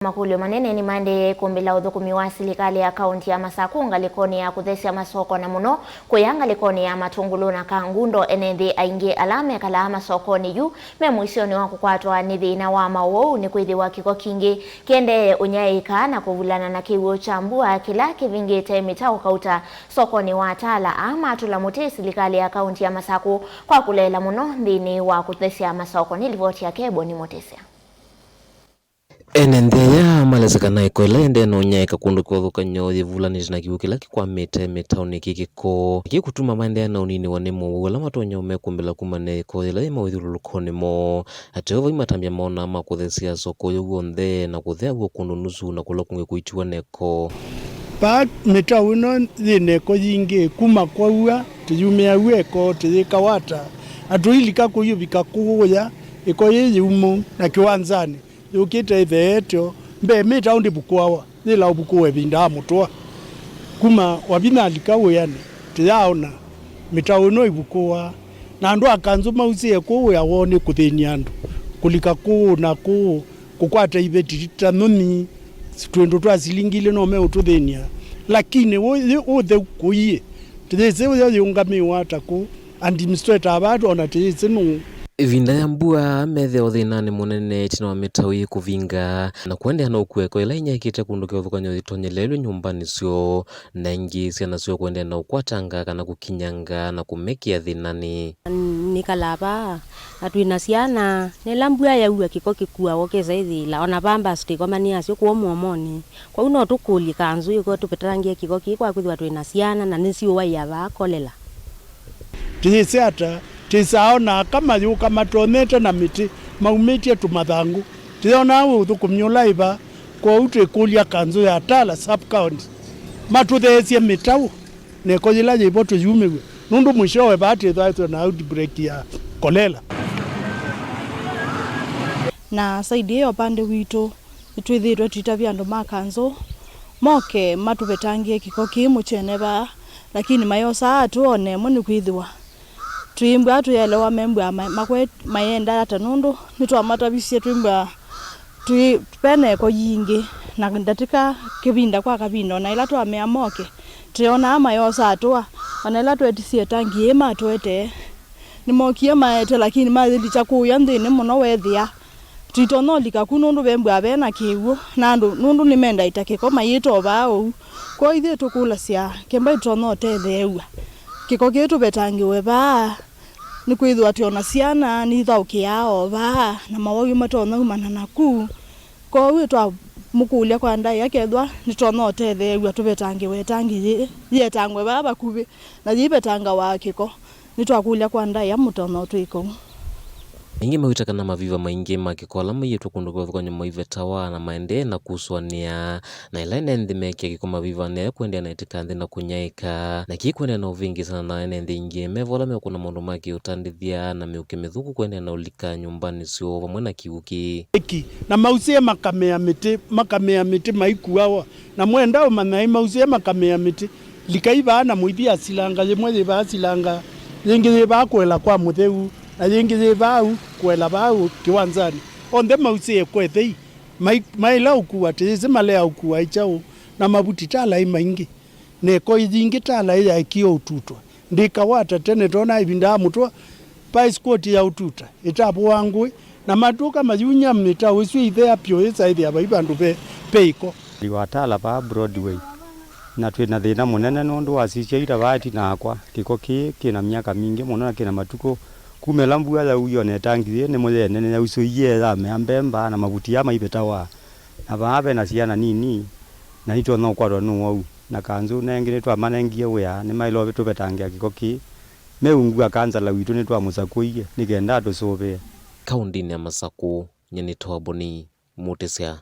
Makulio manene ni mande kumbi la uthukumi wa serikali ya kaunti ya Masaku ngalikoni ya kuthesia masoko na muno kuyanga likoni ya Matungulu na Kangundo enethi aingi alame kala masokoni yu me mwisoni wa kukwatwa ni thina wa mawou ni kwithiwa kiko kingi kiende unyaika na kuvulana na kiw'o cha mbua kila kivingite mitao kauta sokoni wa Tala ama tulamuti serikali ya kaunti ya Masaku kwa kulela muno thini wa kuthesia masoko. Ni ripoti ya Kebo ni Motesia. Enentheya malezekana ikoela ende no nyaika kundu kwa thukanyo thivulanithi na kiw'o kila kikwamite mitauni kikiko kikutuma maende na unini wa nimo wala matonya umekumbila kumane ko ila imawithululukoni mo ateo imatambia maona ma kuthesia soko yonthe na kuthea gwo kundu nusu na kula kunge kuitiwa neko pa mitau no thineko yingi kuma kwaua tiyumia weko tiyikawata atuilika kuyubika kuya iko yiyumu na kiwanzani yukite itheetyo mbe mitau ndibukwawa thila ubukuwe vinda mutwa kuma wabinalika uyane tiyaona mitau no ibukwa na andu akanzu mausie kuya wone kuthenia andu kulika ku na ku kukwata ibetita noni twendo twa silingile no me ututhenia lakini uthe kuye tithese uyo yungamiwa ataku administrator abatu ona tithese no vinda ya mbua metheo thinani munene tina wa mitau kuvinga na kuendea na ukueko ila inyakite kundu kia uthukanyo thitonyelelwe nyumbani sio na ingi siana sio kuendea na ukwatanga kana kukinyanga na kumekia thinani nikalaba atwina siana nela mbua yaua kiko kikua wokeza ithila ona bamba stikomania sio kuo muomoni kwa uno tukuli kanzu yuko tupetangia kiko kikwa kwithwa twina siana na nisio waya bakolela tithese ata tisaona kama yuka matonete na miti maumitie tumathangu tiona uthukumyola iba kwa utre kulia kanzu ya Tala sub county matuthesie mitau neko yila yibo tuyumiwe nundu mwishowe bati thwaitwe na outbreak ya kolela na saidi hiyo pande witu twithirwe twitavia andu makanzu moke matubetangie kiko kimu cheneba lakini mayosa atuone muni kwithwa tuimbwa tuyelewa membwa makwe mayenda ata nundu nitwamatabisie tuimbwa tupene ko yingi na ndatika kibinda kwa kabino na ila twamea moke tuona ama yosa atwa ona ila twetisie tangi ema twete ni mokie maete lakini mathili chakuya nthini muno wethia twitonolika kunundu bembwa bena kiwu nandu nundu nimenda itakiko mayito bao kwa ithe tukula sia kemba itonote theua kiko kitu betangiwe ba ni kwithwa tiona siana ni thaukiao ba na mawogi matona umana naku ko witwa mukulia kwa ndai yakethwa nitonote theua tubetangiwe tangi yetangwe baba kubi na yibetanga wakiko nitwakulia kwa ndai amutono twiko ingi mawitaka na maviva maingi makikola mayetu kundu kwa thukanyo maivetawa na maende na kuswania na ila nende mekia kiko maviva ne kuendea na itikandhi na kunyaika na kikuendea na uvingi sana na nende ingi mevola mekuna mundu maki utandithia na miuke mithuku kuendea na ulika nyumbani sio vamwe na kiuki na mausie makamea miti maikuawa na mwenda umanai mausie makamea miti likaiva na muithia silanga yemwe yiva silanga yengi yiva kwela kwa mutheu na yengi zebau kwela bau kiwanzani onde mausie kwethei maila ukuwa teze malea ukuwa ichao na mabuti Tala maingi neko yingi Tala ya ikio ututwa ndikawata tene tona ibinda mutwa passport ya ututa itabu wangu na matuka mayunya mita wiswi ithe apyo isa ithe ababandu peiko liwa Tala pa Broadway na twina thina munene nundu wasicia ira bati nakwa kiko kina miaka mingi muno na kina matuko kumela mbua ya uyo netangirie ni muthene ne usuiye ya membemba na mabuti ya maibetawa na babe na ciana nini na ito no kwarwa no wau na kanzu nengire twa manengie wea ni mailo betu betangia kikoki meungua kanza la witu ni twa musakuiye ni genda tusobe kaunti ya Masaku nyeni Toboni Motesia.